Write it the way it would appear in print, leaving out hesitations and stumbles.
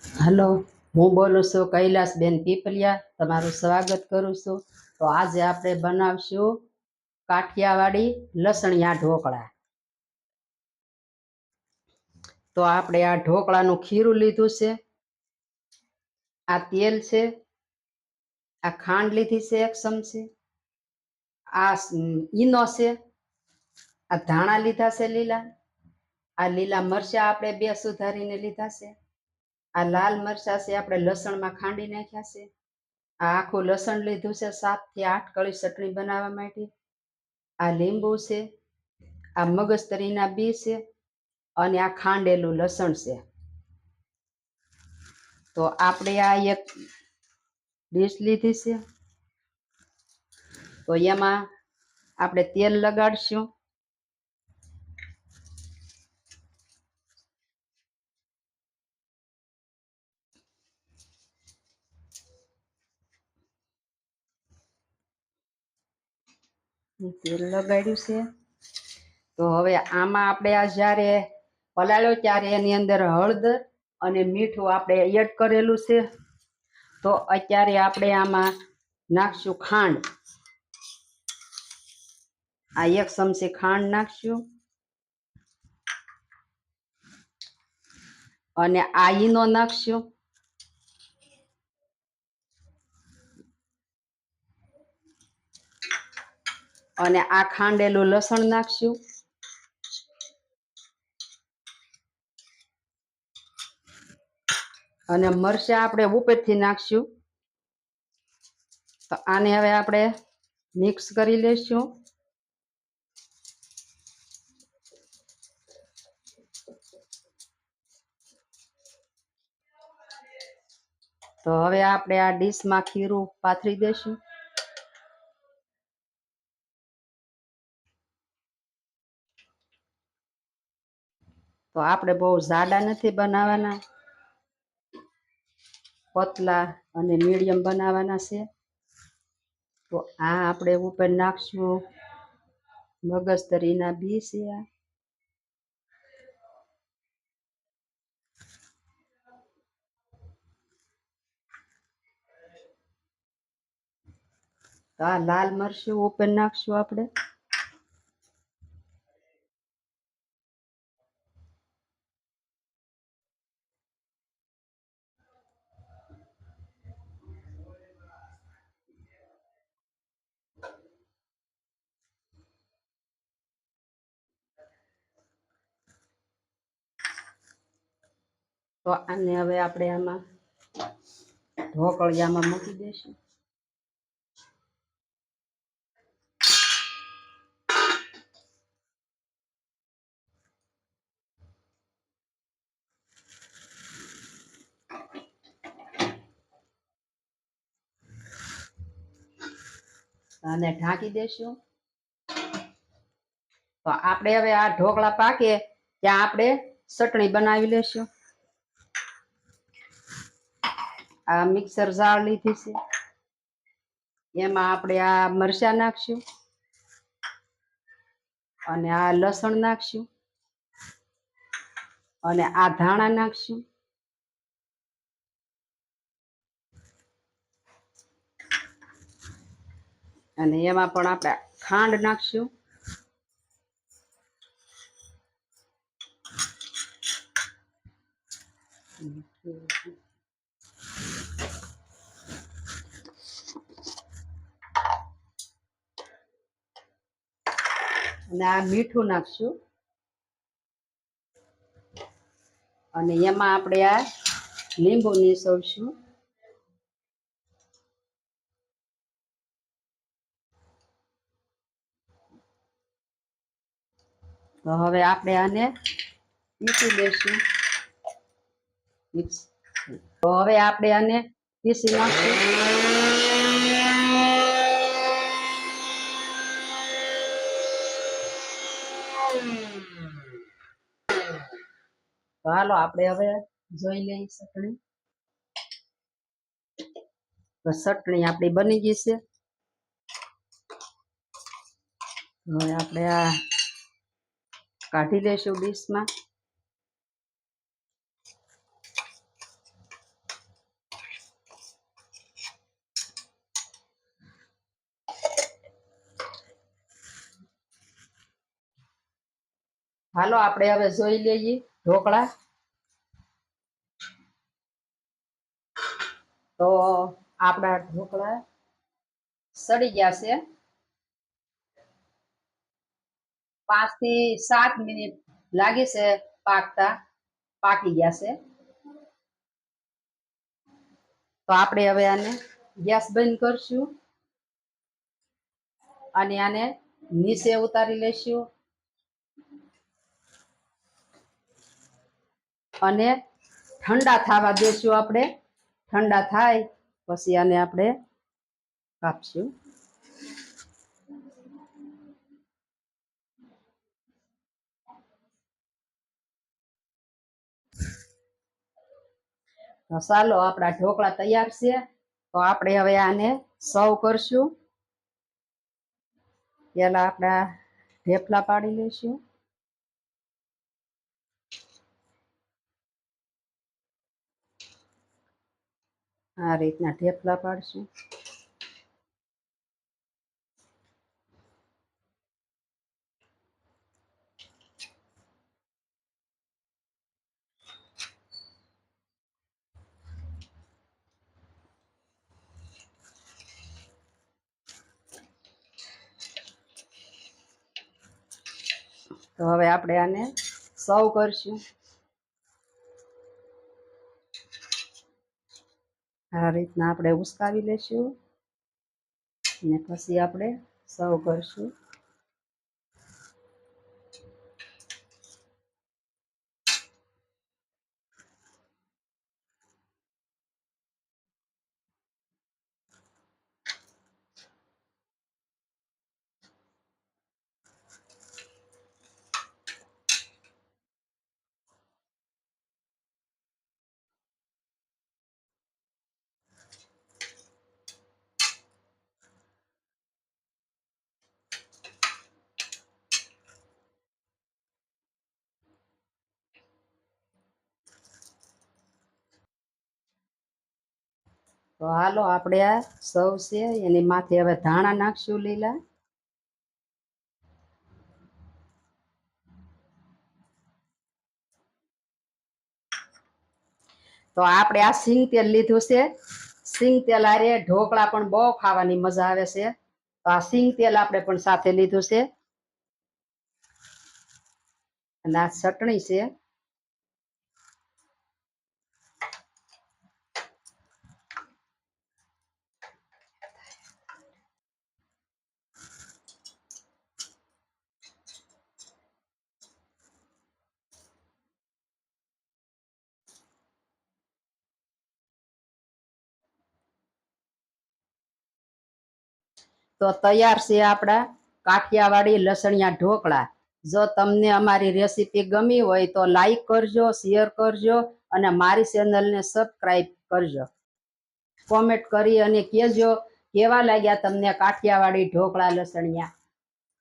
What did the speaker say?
Hello, हूँ बोलूँ छूँ कैलासबेन पीपलिया। तमारुं स्वागत करूँ छूँ। तो आज आपणे बनावशुं काठियावाड़ी लसणिया ढोकळा। तो आपणे आ ढोकळानुं खीरुं लीधुं छे, आ तेल छे, आ खांड लीधी छे 1 चमची, आ ईनो छे, आ धाणा लीधा छे लीला, आ लीला मरचा आपणे 2 सुधारीने लीधा छे, आ लाल मरचा छे आपणे लसणमां खांडी नाख्या छे, आ आखुं लसण लीधुं छे 7 થી 8 कળી चटणी बनाववा माटे, आ લીંબુ छे, आ मगजतरीना बी छे अने आ खांडेलुं लसण छे। तो आपणे आ एक ડીશ લીધી છે। तो एमां आपणे तेल लगाडशुं। तेल लगाड्યું છે। तो हवे आमां आपणे आ ज्यारे पलाळ्यो त्यारे एनी अंदर हळદર अने मीठुं आपणे एड करेलुं छे। तो अत्यारे आपणे आमां नाखशुं खांड। आ 1 चमची खांड नाखशुं अने आ ईनो नाखशुं। अने आ खांडेलुं लसण नाखशुं। अने मरचा आपणे उपरथी नाखशुं। तो आने हवे आपणे मिक्स करी लेशुं। तो हवे आपणे आ ડીશમાં ખીરું પાથરી દેશું। तो आपणे बहु जाडा नथी बनाववाना, पतला अने मीडियम बनाववाना छे। तो आ आपणे उपर नाखशुं मगजतरीना बी छे। तो आ लाल मरचुं उपर नाखशुं आपणे। तो आने हवे आपणे आमां ढोकळियामां मूकी देशुं। आने ढांकी देशुं। तो आपणे हवे आ ढोकळा पाके त्यां आपणे चटणी बनावी लेशुं। आ मिक्सर जार लीधी छे, एमां आपणे आ मरचां नाखशुं अने आ लसण नाखशुं अने आ धाणा नाखशुं अने एमां पण आपणे खांड नाखशुं। अने आ मीठुं नाखशुं अने एमां आपणे आ લીંબુ નીસોવશું। तो हवे आपणे आने पीसी लेशुं। तो हवे आपणे आने पीसी नाखशुं। तो हालो आपणे हवे जोई लई चटणी। तो चटणी आपणी बनी गई छे। हवे आपणे आ काढी लेशुं ડીશમાં। હાલો આપણે હવે જોઈ લઈએ ઢોકળા. તો આપણા ઢોકળા સડી ગયા છે. 5 થી 7 મિનિટ લાગી છે પાકતા, પાકી ગયા છે. તો આપણે હવે આને ગેસ બંધ કરશું અને આને નીચે ઉતારી લેશું અને ઠંડા થવા દેશું. આપણે ઠંડા થાય પછી આને આપણે કાપશું. તો ચાલો આપણા ઢોકળા તૈયાર છે. તો આપણે હવે આને સર્વ કરશું. પેલા આપણા ઢેફલા પાડી લઈશું. આ રીતના ઢેફલા પાડશું. તો હવે આપણે આને સર્વ કરશું. આ રીતના આપણે ઉસકાવી લેશું અને પછી આપણે સર્વ કરશું. તો હાલો આપણે આ સર્વ છે એની માથે હવે ધાણા નાખશું લીલા. તો આપણે આ સિંગ તેલ લીધું છે. સિંગ તેલ આરે ઢોકળા પણ બહુ ખાવાની મજા આવે છે. તો આ સિંગ તેલ આપણે પણ સાથે લીધું છે અને આ ચટણી છે. તો તૈયાર છે આપણા કાઠિયાવાડી લસણિયા ઢોકળા. જો તમને અમારી રેસીપી ગમી હોય તો લાઈક કરજો, શેર કરજો અને મારી ચેનલને સબસ્ક્રાઈબ કરજો. કોમેન્ટ કરી અને કહેજો કેવા લાગ્યા તમને કાઠિયાવાડી ઢોકળા લસણિયા.